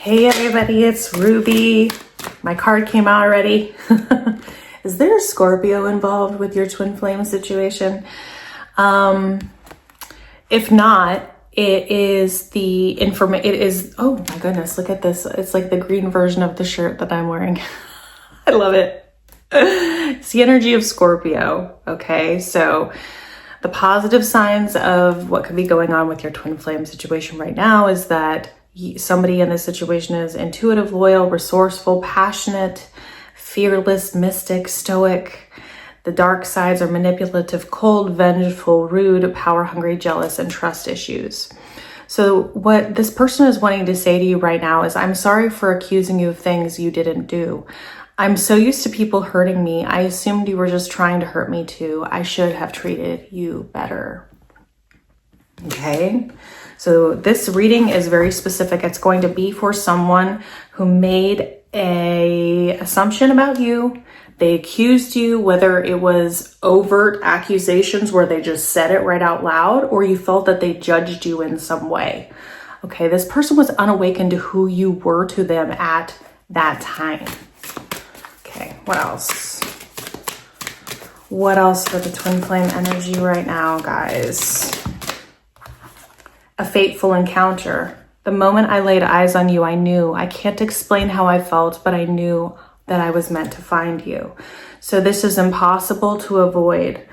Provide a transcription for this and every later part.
Hey everybody, it's Ruby. My card came out already. Is there a Scorpio involved with your twin flame situation? If not, it is oh my goodness, look at this. It's like the green version of the shirt that I'm wearing. I love it. It's the energy of Scorpio. Okay, so the positive signs of what could be going on with your twin flame situation right now is that somebody in this situation is intuitive, loyal, resourceful, passionate, fearless, mystic, stoic. The dark sides are manipulative, cold, vengeful, rude, power-hungry, jealous, and trust issues. So what this person is wanting to say to you right now is, I'm sorry for accusing you of things you didn't do. I'm so used to people hurting me. I assumed you were just trying to hurt me too. I should have treated you better. Okay? So this reading is very specific. It's going to be for someone who made an assumption about you. They accused you, whether it was overt accusations where they just said it right out loud, or you felt that they judged you in some way. Okay, this person was unawakened to who you were to them at that time. Okay, what else? What else for the twin flame energy right now, guys? A fateful encounter. The moment I laid eyes on you, I knew. I can't explain how I felt, but I knew that I was meant to find you. So this is impossible to avoid.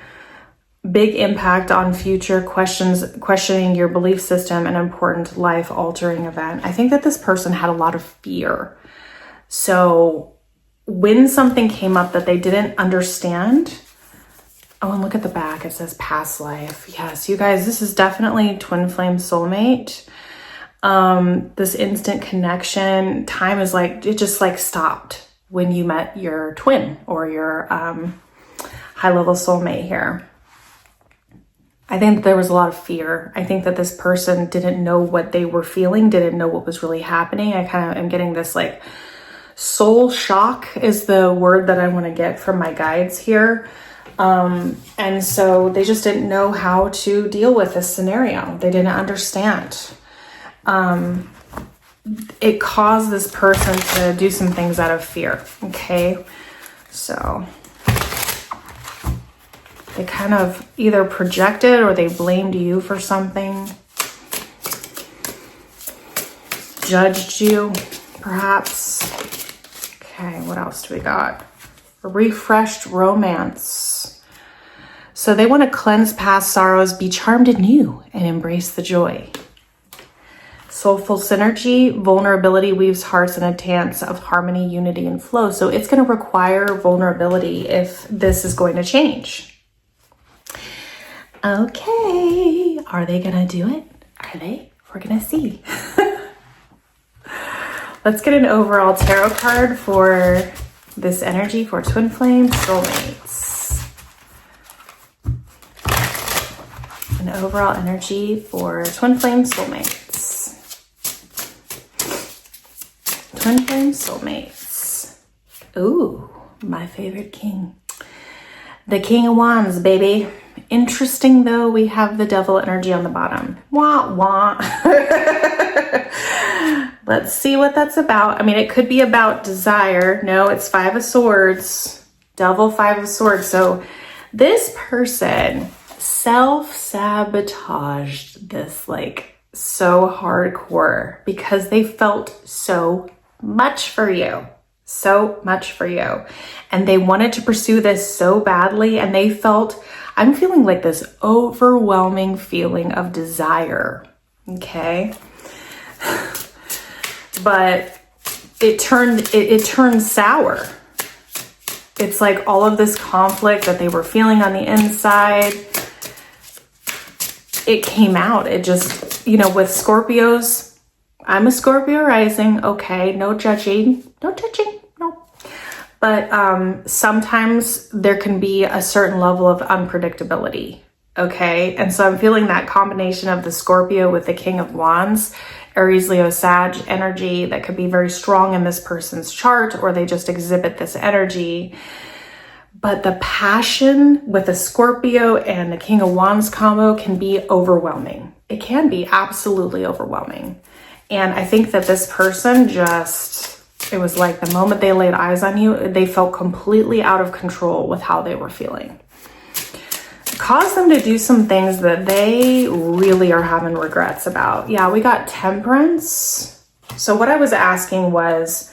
Big impact on future questioning your belief system, an important life-altering event. I think that this person had a lot of fear. So when something came up that they didn't understand, oh, and look at the back. It says past life. Yes, you guys, this is definitely twin flame soulmate. This instant connection, time is like, it just like stopped when you met your twin or your high level soulmate here. I think that there was a lot of fear. I think that this person didn't know what they were feeling, didn't know what was really happening. I kind of am getting this like soul shock is the word that I want to get from my guides here. And so they just didn't know how to deal with this scenario. They didn't understand. It caused this person to do some things out of fear. Okay. So they kind of either projected or they blamed you for something. Judged you, perhaps. Okay. What else do we got? A refreshed romance. So they want to cleanse past sorrows, be charmed anew, and embrace the joy. Soulful synergy, vulnerability weaves hearts in a dance of harmony, unity, and flow. So it's going to require vulnerability if this is going to change. Okay, are they going to do it? Are they? We're going to see. Let's get an overall tarot card for this energy for twin flame soulmates. An overall energy for twin flame soulmates. Twin flame soulmates. Ooh, my favorite king. The King of Wands, baby. Interesting though, we have the devil energy on the bottom. Wah, wah. Let's see what that's about. I mean, it could be about desire. No, it's Five of Swords. Devil, Five of Swords. So this person self-sabotaged this like so hardcore because they felt so much for you. So much for you. And they wanted to pursue this so badly. And they felt, I'm feeling like this overwhelming feeling of desire. Okay. But it turned sour. It's like all of this conflict that they were feeling on the inside, it came out. It just, you know, with Scorpios, I'm a Scorpio rising. Okay, no judging. No judging. No. But sometimes there can be a certain level of unpredictability. Okay. And so I'm feeling that combination of the Scorpio with the King of Wands, Aries, Leo, Sag energy that could be very strong in this person's chart, or they just exhibit this energy. But the passion with the Scorpio and the King of Wands combo can be overwhelming. It can be absolutely overwhelming. And I think that this person just, it was like the moment they laid eyes on you, they felt completely out of control with how they were feeling. It caused them to do some things that they really are having regrets about. Yeah, we got Temperance. So what I was asking was,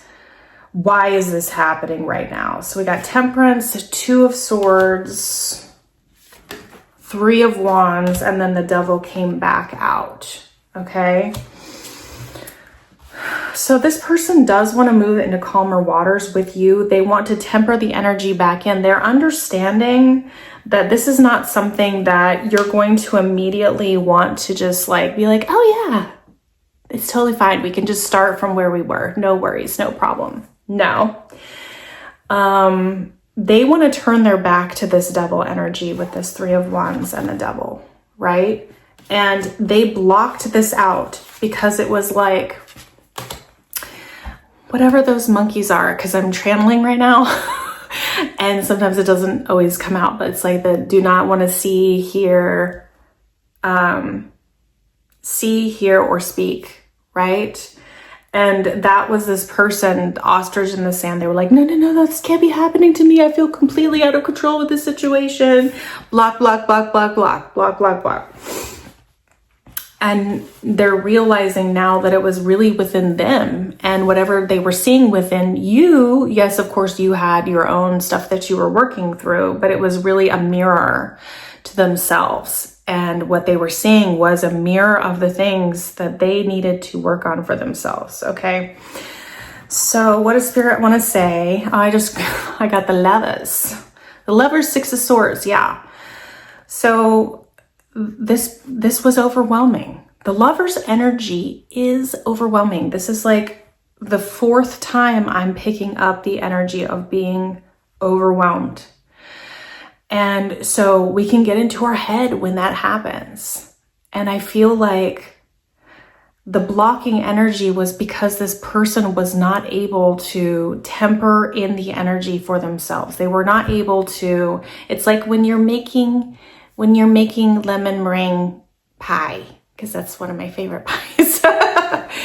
why is this happening right now? So we got Temperance, Two of Swords, Three of Wands, and then the Devil came back out, okay? So this person does want to move into calmer waters with you. They want to temper the energy back in. They're understanding that this is not something that you're going to immediately want to just like be like, oh yeah, it's totally fine. We can just start from where we were. No worries, no problem. No. They want to turn their back to this Devil energy with this Three of Wands and the Devil, right? And they blocked this out because it was like, whatever those monkeys are, because I'm channeling right now. And sometimes it doesn't always come out, but it's like the do not want to see, hear, or speak, right? And that was this person, the ostrich in the sand. They were like, no, this can't be happening to me. I feel completely out of control with this situation. Block, block, block, block, block, block, block, block. And they're realizing now that it was really within them, and whatever they were seeing within you. Yes, of course, you had your own stuff that you were working through, but it was really a mirror to themselves. And what they were seeing was a mirror of the things that they needed to work on for themselves. Okay. So what does Spirit want to say? I got the Lovers. The Lovers, Six of Swords. Yeah. So this was overwhelming. The Lover's energy is overwhelming. This is like the fourth time I'm picking up the energy of being overwhelmed. And so we can get into our head when that happens. And I feel like the blocking energy was because this person was not able to temper in the energy for themselves. They were not able to, it's like when you're making lemon meringue pie, because that's one of my favorite pies.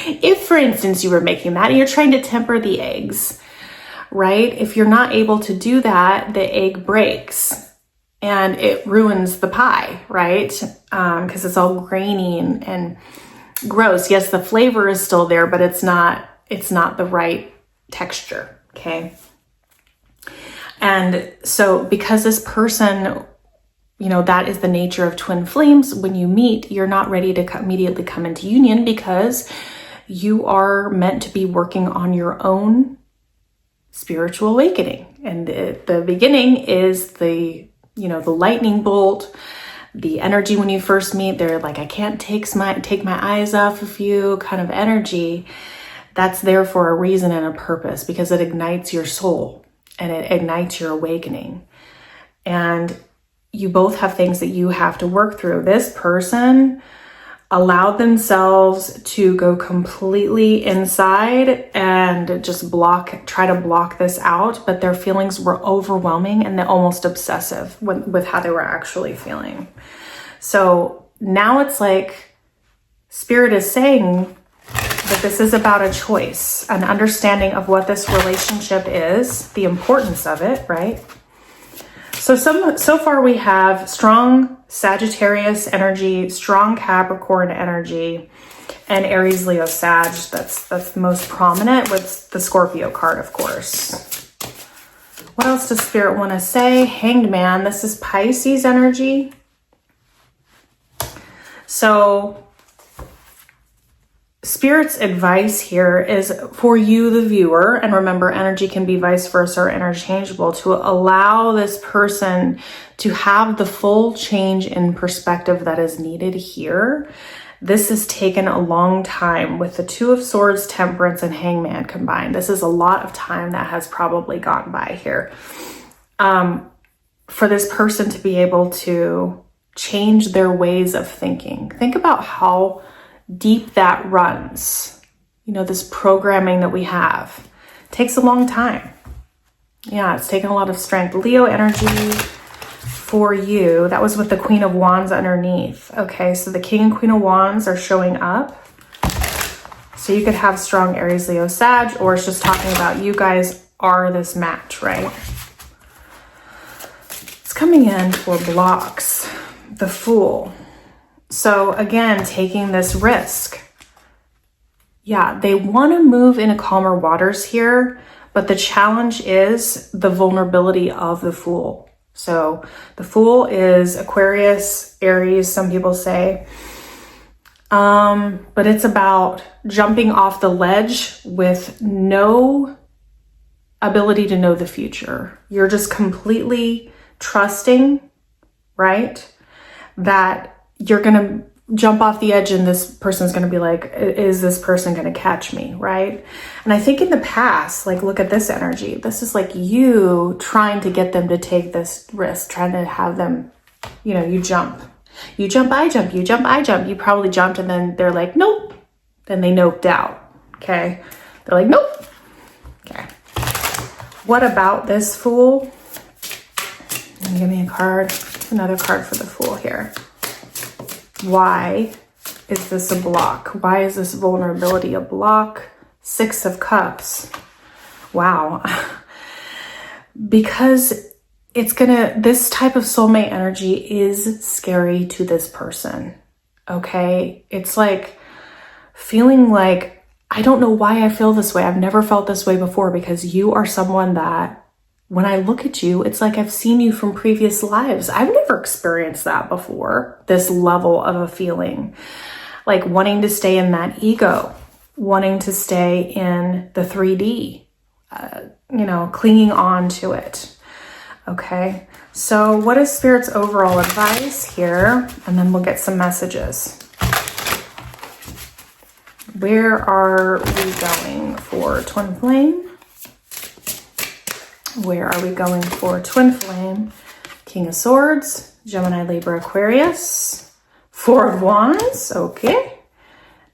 If, for instance, you were making that and you're trying to temper the eggs, right? If you're not able to do that, the egg breaks. And it ruins the pie, right? Because it's all grainy and gross. Yes, the flavor is still there, but it's not the right texture, okay? And so because this person, that is the nature of twin flames. When you meet, you're not ready to immediately come into union because you are meant to be working on your own spiritual awakening. And the beginning is the lightning bolt, the energy when you first meet, they're like, I can't take my eyes off of you kind of energy. That's there for a reason and a purpose, because it ignites your soul and it ignites your awakening. And you both have things that you have to work through. This person allowed themselves to go completely inside and just try to block this out, but their feelings were overwhelming and they're almost obsessive with how they were actually feeling. So now it's like Spirit is saying that this is about a choice, an understanding of what this relationship is, the importance of it, right? So far we have strong Sagittarius energy, strong Capricorn energy, and Aries, Leo, Sag. That's the most prominent, with the Scorpio card, of course. What else does Spirit want to say? Hanged Man. This is Pisces energy. So Spirit's advice here is for you, the viewer, and remember, energy can be vice versa or interchangeable, to allow this person to have the full change in perspective that is needed here. This has taken a long time with the Two of Swords, Temperance, and Hangman combined. This is a lot of time that has probably gone by here. For this person to be able to change their ways of thinking. Think about how deep that runs. This programming that we have takes a long time. Yeah, it's taken a lot of strength. Leo energy for you. That was with the Queen of Wands underneath. Okay, so the King and Queen of Wands are showing up. So you could have strong Aries, Leo, Sag, or it's just talking about you guys are this match, right? It's coming in for blocks. The Fool. So again, taking this risk. Yeah, they want to move into calmer waters here, but the challenge is the vulnerability of the Fool. So the Fool is Aquarius, Aries, some people say. But it's about jumping off the ledge with no ability to know the future. You're just completely trusting, right? That you're going to jump off the edge and this person's going to be like, is this person going to catch me, right? And I think in the past, like, look at this energy. This is like you trying to get them to take this risk, trying to have them, you know, you jump, I jump, you jump, I jump. You probably jumped and then they're like, nope. Then they noped out, okay? They're like, nope. Okay. What about this Fool? Give me a card, another card for the Fool here. Why is this a block? Why is this vulnerability a block? 6 of Cups. Wow. Because this type of soulmate energy is scary to this person. Okay. It's like feeling like, I don't know why I feel this way. I've never felt this way before, because you are someone that when I look at you, it's like I've seen you from previous lives. I've never experienced that before, this level of a feeling. Like wanting to stay in that ego, wanting to stay in the 3D, you know, clinging on to it. Okay, so what is Spirit's overall advice here? And then we'll get some messages. Where are we going for Twin Flame? Where are we going for Twin Flame? King of Swords, Gemini, Libra, Aquarius. 4 of Wands, okay.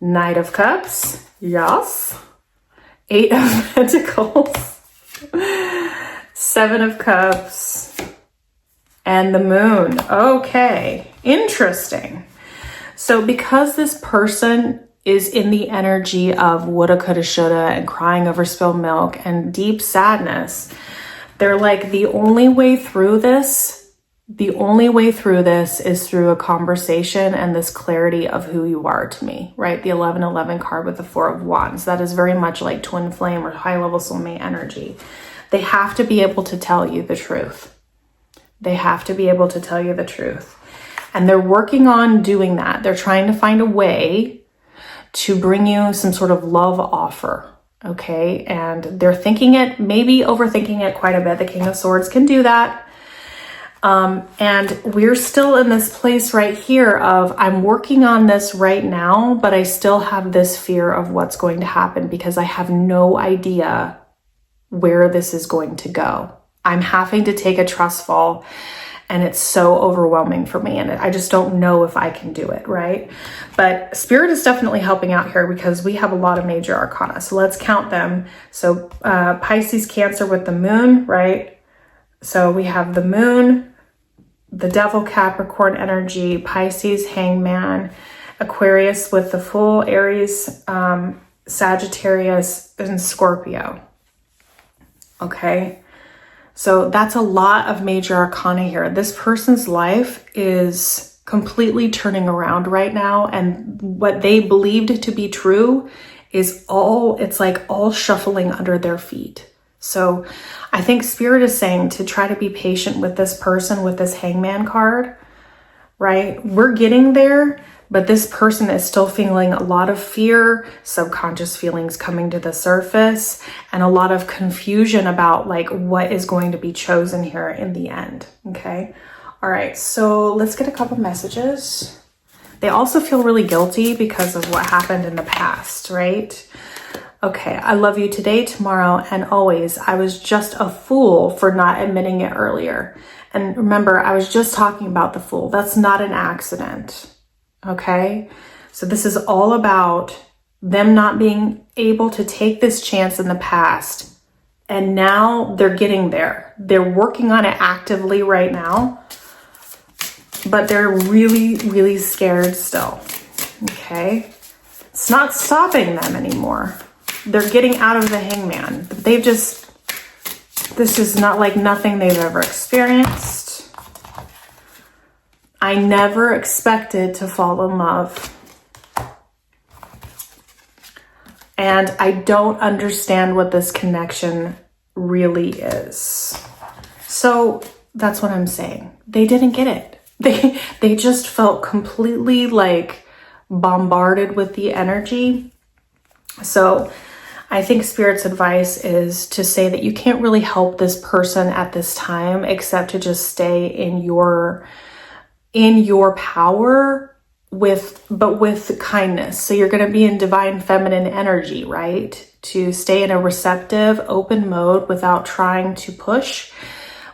Knight of Cups, yes. 8 of Pentacles. 7 of Cups. And the Moon. Okay, interesting. So because this person is in the energy of woulda, coulda, shoulda, and crying over spilled milk and deep sadness, they're like, the only way through this is through a conversation and this clarity of who you are to me, right? The 1111 card with the 4 of Wands. That is very much like Twin Flame or high level soulmate energy. They have to be able to tell you the truth. They have to be able to tell you the truth. And they're working on doing that. They're trying to find a way to bring you some sort of love offer. Okay, and they're thinking it, maybe overthinking it quite a bit. The King of Swords can do that. And we're still in this place right here of, I'm working on this right now, but I still have this fear of what's going to happen because I have no idea where this is going to go. I'm having to take a trust fall, and it's so overwhelming for me, and I just don't know if I can do it, right? But Spirit is definitely helping out here because we have a lot of major arcana. So let's count them. So Pisces, Cancer with the Moon, right? So we have the Moon, the Devil, Capricorn energy, Pisces, Hangman, Aquarius with the Fool, Aries, Sagittarius, and Scorpio. Okay. So that's a lot of major arcana here. This person's life is completely turning around right now. And what they believed to be true is it's like all shuffling under their feet. So I think Spirit is saying to try to be patient with this person with this Hangman card, right? We're getting there, but this person is still feeling a lot of fear, subconscious feelings coming to the surface, and a lot of confusion about like what is going to be chosen here in the end. Okay. All right. So let's get a couple messages. They also feel really guilty because of what happened in the past, right? Okay. I love you today, tomorrow, and always. I was just a fool for not admitting it earlier. And remember, I was just talking about the Fool. That's not an accident. Okay, so this is all about them not being able to take this chance in the past. And now they're getting there. They're working on it actively right now, but they're really, really scared still. Okay, It's not stopping them anymore. They're getting out of the Hangman. They've just, this is not like nothing they've ever experienced. I never expected to fall in love. And I don't understand what this connection really is. So that's what I'm saying. They didn't get it. They just felt completely like bombarded with the energy. So I think Spirit's advice is to say that you can't really help this person at this time except to just stay in your power but with kindness. So you're going to be in divine feminine energy, right? To stay in a receptive, open mode without trying to push,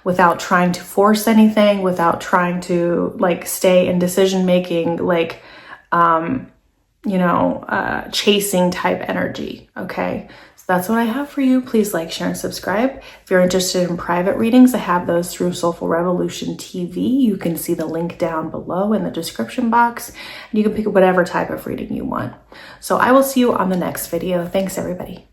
without trying to force anything, without trying to like stay in decision making, like, chasing type energy. Okay. So that's what I have for you. Please like, share, and subscribe. If you're interested in private readings, I have those through Soulful Revolution TV. You can see the link down below in the description box. And you can pick whatever type of reading you want. So I will see you on the next video. Thanks, everybody.